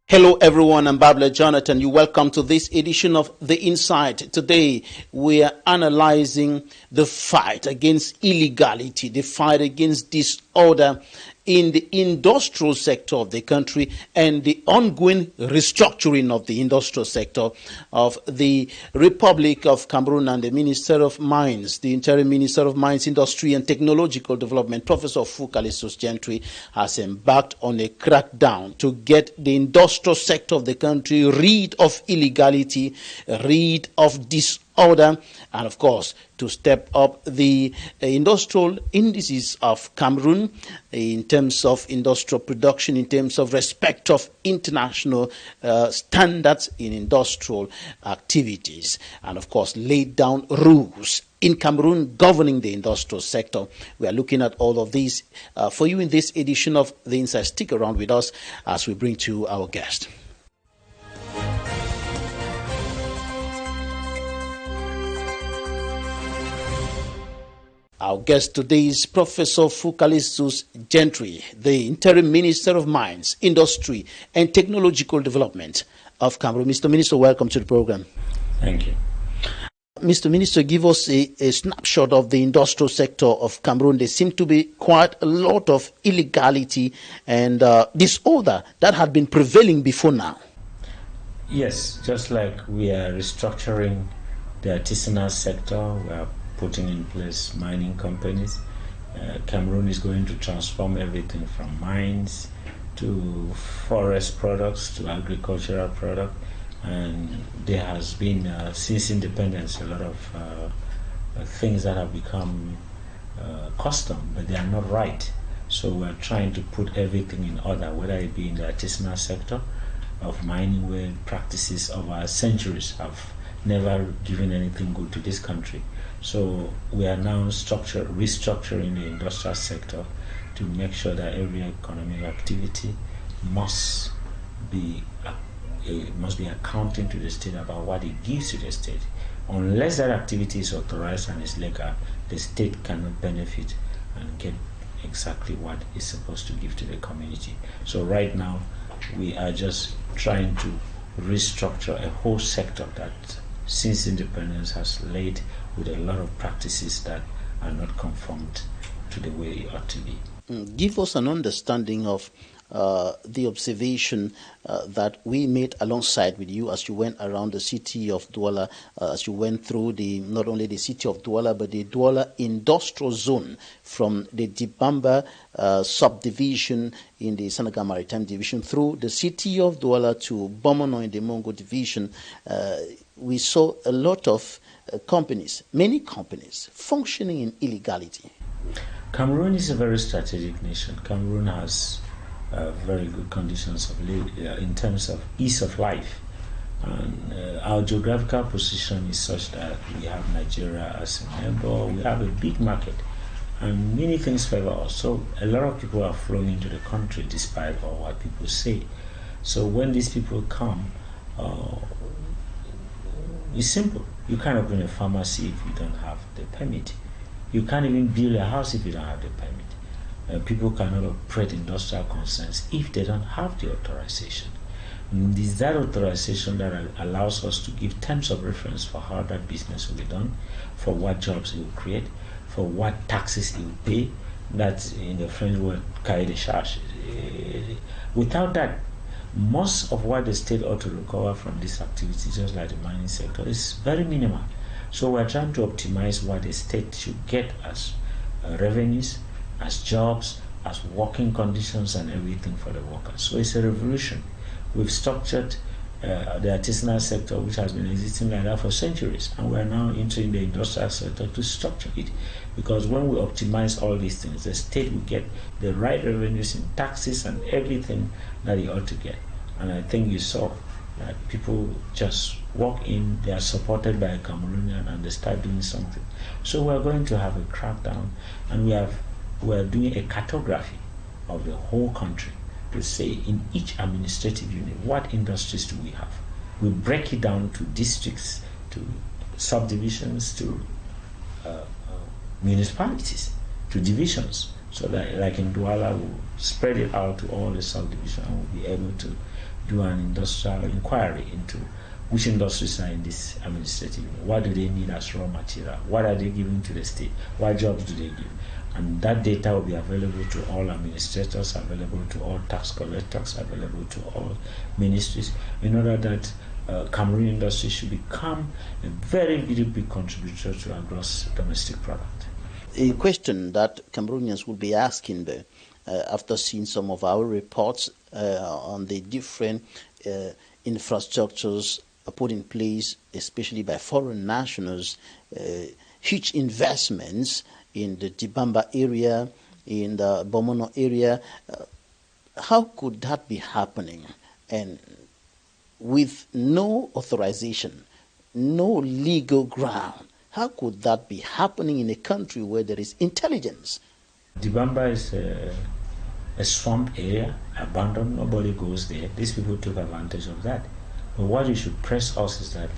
Hello everyone, I'm Babla Jonathan. You're welcome to this edition of The Insight. Today we are analyzing the fight against illegality, the fight against disorder in the industrial sector of the country and the ongoing restructuring of the industrial sector of the Republic of Cameroon. And the Minister of Mines, the Interim Minister of Mines, Industry and Technological Development, Professor Calistus Gentry, has embarked on a crackdown to get the industrial sector of the country rid of illegality, rid of disorder, and of course to step up the industrial indices of Cameroon in terms of industrial production, in terms of respect of international standards in industrial activities, and of course laid down rules in Cameroon governing the industrial sector. We are looking at all of these for you in this edition of The Insight. Stick around with us as we bring to our guest. Our guest today is Professor Calistus Gentry, the Interim Minister of Mines, Industry and Technological Development of Cameroon. Mr. Minister, welcome to the program. Thank you. Mr. Minister, give us a snapshot of the industrial sector of Cameroon. There seems to be quite a lot of illegality and disorder that had been prevailing before now. Yes, just like we are restructuring the artisanal sector, we are putting in place mining companies. Cameroon is going to transform everything from mines to forest products to agricultural products. And there has been, since independence, a lot of things that have become custom, but they are not right. So we're trying to put everything in order, whether it be in the artisanal sector of mining, where practices of our centuries have never given anything good to this country. So we are now restructuring the industrial sector to make sure that every economic activity must be accounting to the state about what it gives to the state. Unless that activity is authorized and is legal, the state cannot benefit and get exactly what it's supposed to give to the community. So right now, we are just trying to restructure a whole sector that, since independence, has laid with a lot of practices that are not conformed to the way it ought to be. Give us an understanding of the observation that we made alongside with you as you went around the city of Douala, as you went through not only the city of Douala, but the Douala industrial zone from the Dibamba subdivision in the Senegal Maritime Division through the city of Douala to Bomono in the Mongo Division. We saw a lot of companies, many companies, functioning in illegality. Cameroon is a very strategic nation. Cameroon has very good conditions of in terms of ease of life. And our geographical position is such that we have Nigeria as a neighbor, we have a big market, and many things favor us. So a lot of people are flowing into the country despite all what people say. So when these people come, it's simple. You can't open a pharmacy if you don't have the permit. You can't even build a house if you don't have the permit. People cannot operate industrial concerns if they don't have the authorization. And it is that authorization that allows us to give terms of reference for how that business will be done, for what jobs it will create, for what taxes it will pay. That, in the French word, cahier de charge. Without that, most of what the state ought to recover from this activity, just like the mining sector, is very minimal. So we're trying to optimize what the state should get as revenues, as jobs, as working conditions and everything for the workers. So it's a revolution. We've structured the artisanal sector, which has been existing like that for centuries, and we're now entering the industrial sector to structure it. Because when we optimize all these things, the state will get the right revenues in taxes and everything that it ought to get. And I think you saw that people just walk in, they are supported by a Cameroonian, and they start doing something. So we're going to have a crackdown, and we're doing a cartography of the whole country to say in each administrative unit what industries do we have. We break it down to districts, to subdivisions, to municipalities, to divisions, so that, like in Douala, we'll spread it out to all the subdivisions and we'll be able to do an industrial inquiry into which industries are in this administrative unit. What do they need as raw material? What are they giving to the state? What jobs do they give? And that data will be available to all administrators, available to all tax collectors, available to all ministries, in order that Cameroon industry should become a very, very big contributor to our gross domestic product. A question that Cameroonians will be asking, though, after seeing some of our reports on the different infrastructures put in place, especially by foreign nationals, huge investments in the Dibamba area, in the Bomono area. How could that be happening? And with no authorization, no legal ground, how could that be happening in a country where there is intelligence? Dibamba is a swamp area, abandoned, nobody goes there. These people took advantage of that. But what you should press us is that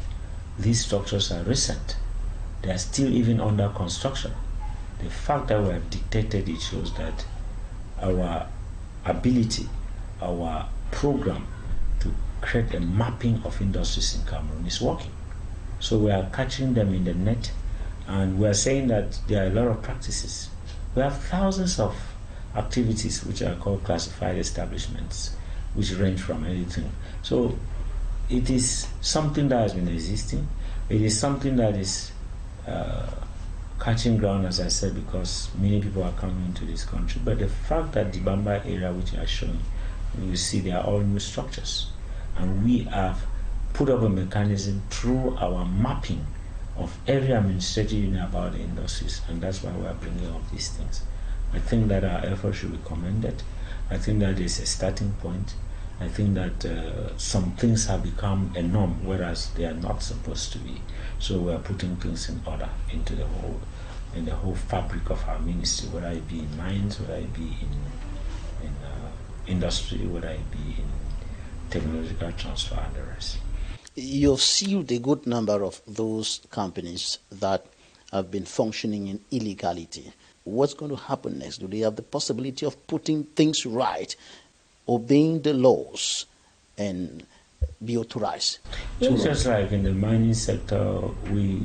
these structures are recent. They are still even under construction. The fact that we have dictated it shows that our ability, our program to create a mapping of industries in Cameroon is working. So we are catching them in the net, and we are saying that there are a lot of practices. We have thousands of activities which are called classified establishments, which range from anything. So it is something that has been existing. It is something that is catching ground, as I said, because many people are coming into this country. But the fact that the Dibamba area, which I are showing, you see they are all new structures. And we have put up a mechanism through our mapping of every administrative unit about the industries, and that's why we are bringing up these things. I think that our effort should be commended. I think that is a starting point. I think that some things have become a norm, whereas they are not supposed to be. So we are putting things in order into the whole fabric of our ministry, whether it be in mines, whether it be in industry, whether it be in technological transfer and the rest. You've sealed a good number of those companies that have been functioning in illegality. What's going to happen next? Do they have the possibility of putting things right, obeying the laws, and be authorized? It's just like in the mining sector, we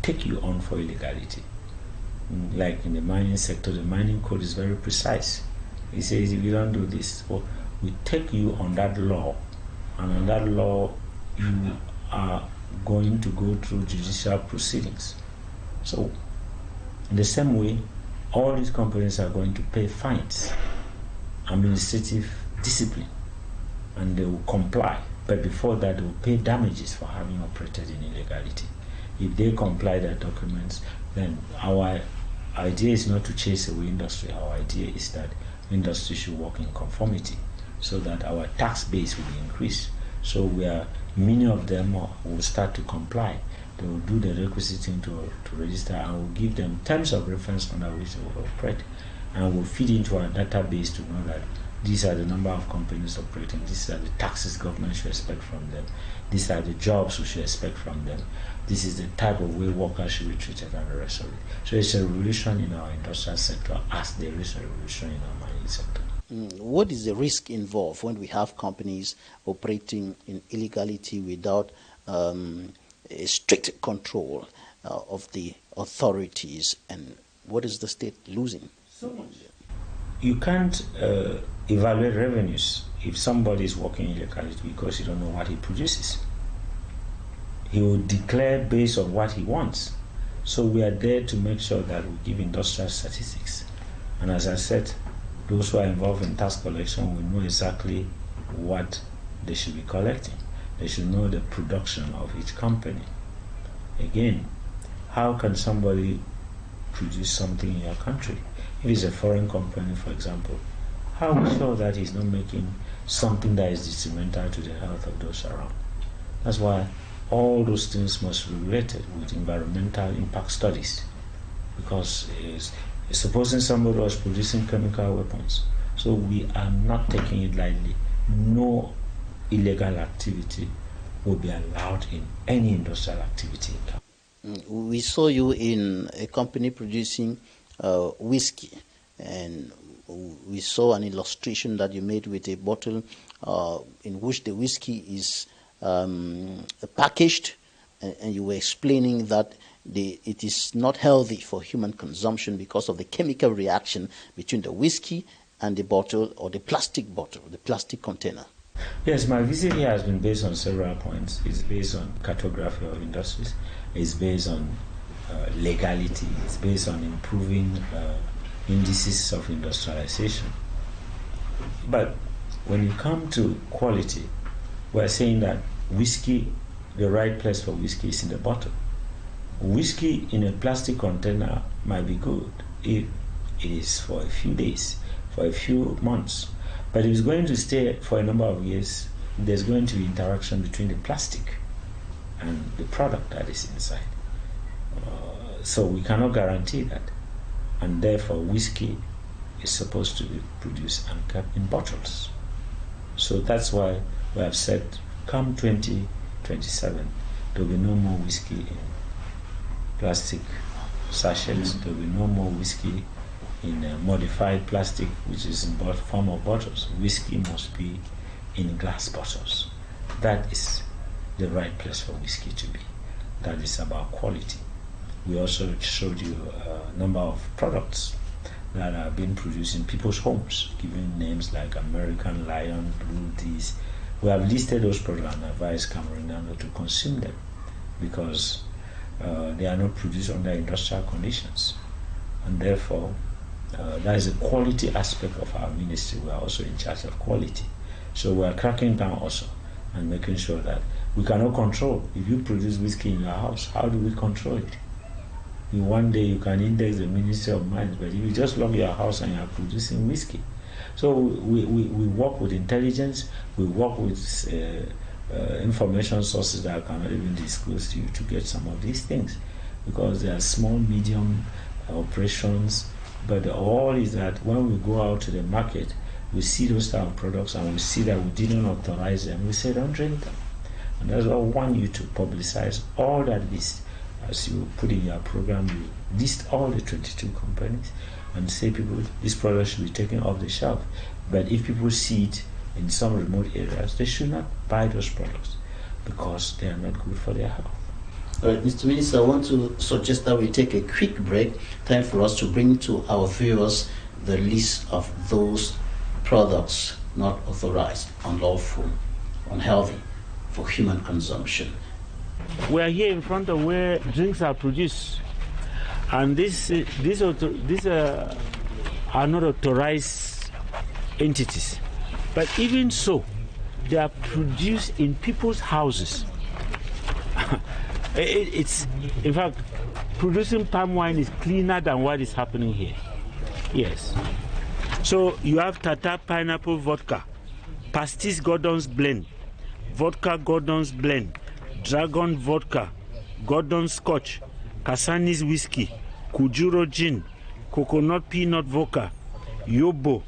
take you on for illegality. Like in the mining sector, the mining code is very precise. It says if you don't do this, well, we take you on that law, and on that law you are going to go through judicial proceedings. So in the same way, all these companies are going to pay fines, administrative discipline, and they will comply. But before that, they will pay damages for having operated in illegality. If they comply their documents, then our idea is not to chase away industry. Our idea is that industry should work in conformity so that our tax base will be increased. So many of them will start to comply. They will do the requisite thing to register, and we'll give them terms of reference under which they will operate, and we'll feed into our database to know that these are the number of companies operating, these are the taxes government should expect from them, these are the jobs we should expect from them, this is the type of way workers should be treated, and the rest of it. So it's a revolution in our industrial sector as there is a revolution in our mining sector. What is the risk involved when we have companies operating in illegality without a strict control of the authorities, and what is the state losing? So much. You can't evaluate revenues if somebody is working illegally because you don't know what he produces. He will declare based on what he wants. So we are there to make sure that we give industrial statistics. And as I said, those who are involved in tax collection will know exactly what they should be collecting. They should know the production of each company. Again, how can somebody produce something in your country? If it's a foreign company, for example, how are we sure that he's not making something that is detrimental to the health of those around? That's why all those things must be related with environmental impact studies, because supposing somebody was producing chemical weapons, so we are not taking it lightly. No illegal activity will be allowed in any industrial activity. We saw you in a company producing whiskey, and we saw an illustration that you made with a bottle in which the whiskey is packaged, and you were explaining that it is not healthy for human consumption because of the chemical reaction between the whiskey and the bottle, or the plastic bottle, the plastic container. Yes, my visit here has been based on several points. It's based on cartography of industries. It's based on legality. It's based on improving indices of industrialization. But when you come to quality, we're saying that whiskey, the right place for whiskey is in the bottle. Whiskey in a plastic container might be good if it is for a few days, for a few months. But if it's going to stay for a number of years, there's going to be interaction between the plastic and the product that is inside. So we cannot guarantee that. And therefore, whiskey is supposed to be produced and kept in bottles. So that's why we have said, come 2027, there will be no more whiskey in plastic sachets. There will be no more whiskey in modified plastic, which is in form of bottles. Whiskey must be in glass bottles. That is the right place for whiskey to be. That is about quality. We also showed you a number of products that are being produced in people's homes, giving names like American Lion, Blue, these. We have listed those products and advised Cameroonians not to consume them because they are not produced under industrial conditions. And therefore, that is a quality aspect of our ministry. We are also in charge of quality. So we are cracking down also and making sure that we cannot control. If you produce whiskey in your house, how do we control it? In one day you can index the Ministry of Mines, but if you just lock your house and you are producing whiskey. So we work with intelligence, we work with information sources that I cannot even disclose to you to get some of these things, because they are small, medium operations. But all is that when we go out to the market, we see those type of products and we see that we didn't authorize them, we say don't drink them. And that's why I want you to publicize all that list. As you put in your program, you list all the 22 companies and say, people, this product should be taken off the shelf. But if people see it in some remote areas, they should not buy those products because they are not good for their health. All right, Mr. Minister, I want to suggest that we take a quick break. Time for us to bring to our viewers the list of those products not authorized, unlawful, unhealthy for human consumption. We are here in front of where drinks are produced, and these are not authorized entities. But even so, they are produced in people's houses. It's, in fact, producing palm wine is cleaner than what is happening here. Yes. So you have Tata Pineapple Vodka, Pastis Gordon's Blend, Vodka Gordon's Blend, Dragon Vodka, Gordon Scotch, Kasani's Whiskey, Kujuro Gin, Coconut Peanut Vodka, Yobo,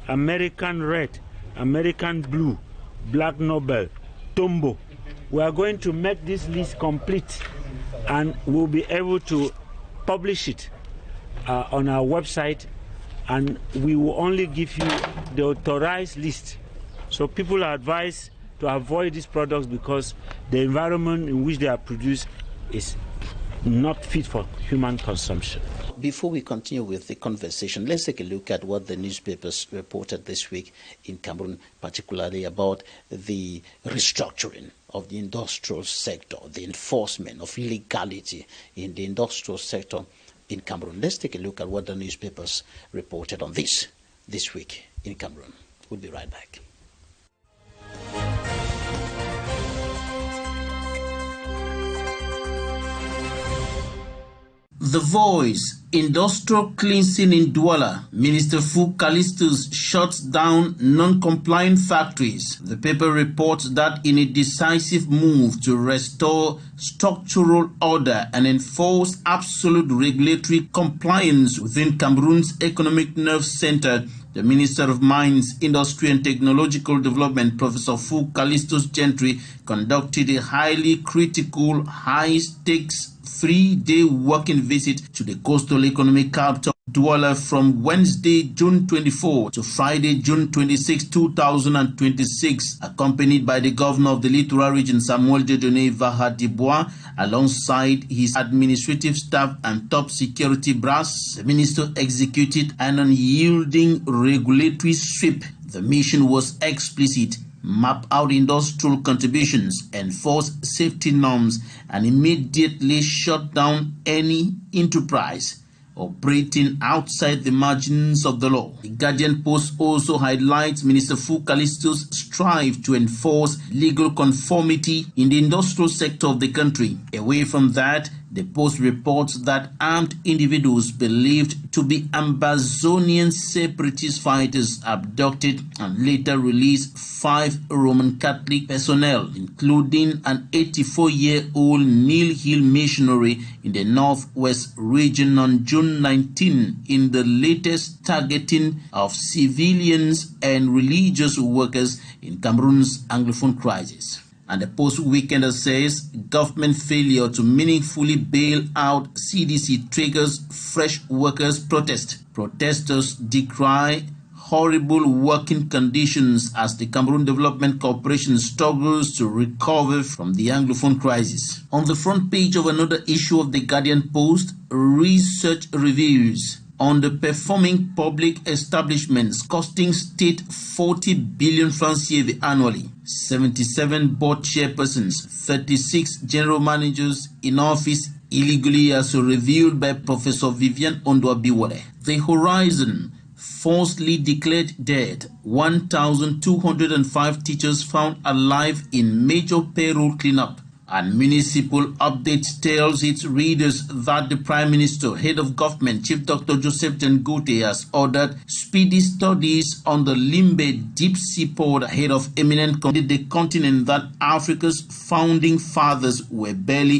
American Red, American Blue, Black Nobel, Tombo. We are going to make this list complete and we'll be able to publish it on our website, and we will only give you the authorized list. So people are advised to avoid these products because the environment in which they are produced is not fit for human consumption. Before we continue with the conversation, let's take a look at what the newspapers reported this week in Cameroon, particularly about the restructuring of the industrial sector, the enforcement of legality in the industrial sector in Cameroon. Let's take a look at what the newspapers reported on this week in Cameroon. We'll be right back. The Voice, industrial cleansing in Douala. Minister Calistus shuts down non-compliant factories. The paper reports that in a decisive move to restore structural order and enforce absolute regulatory compliance within Cameroon's economic nerve center, the Minister of Mines, Industry and Technological Development, Professor Calistus Gentry, conducted a highly critical, high-stakes 3-day working visit to the coastal economic capital, Douala from Wednesday, June 24 to Friday, June 26, 2026, accompanied by the governor of the Littoral Region, Samuel Dieudonné Vahadibois, alongside his administrative staff and top security brass. The minister executed an unyielding regulatory sweep. The mission was explicit: map out industrial contributions, enforce safety norms, and immediately shut down any enterprise operating outside the margins of the law. The Guardian Post also highlights Minister Calistus' strive to enforce legal conformity in the industrial sector of the country. Away from that, the Post reports that armed individuals believed to be Ambazonian separatist fighters abducted and later released 5 Roman Catholic personnel, including an 84-year-old Neil Hill missionary in the Northwest region on June 19 in the latest targeting of civilians and religious workers in Cameroon's Anglophone crisis. And the Post Weekender says government failure to meaningfully bail out CDC triggers fresh workers' protest. Protesters decry horrible working conditions as the Cameroon Development Corporation struggles to recover from the Anglophone crisis. On the front page of another issue of the Guardian Post, research reviews underperforming public establishments costing state 40 billion francs CFA annually. 77 board chairpersons, 36 general managers in office illegally, as revealed by Professor Vivian Ondoabiwale. The Horizon falsely declared dead 1,205 teachers found alive in major payroll cleanup. And Municipal Updates tells its readers that the Prime Minister, head of government, Chief Dr. Joseph Ngote, has ordered speedy studies on the Limbe deep sea port ahead of imminent the continent that Africa's founding fathers were barely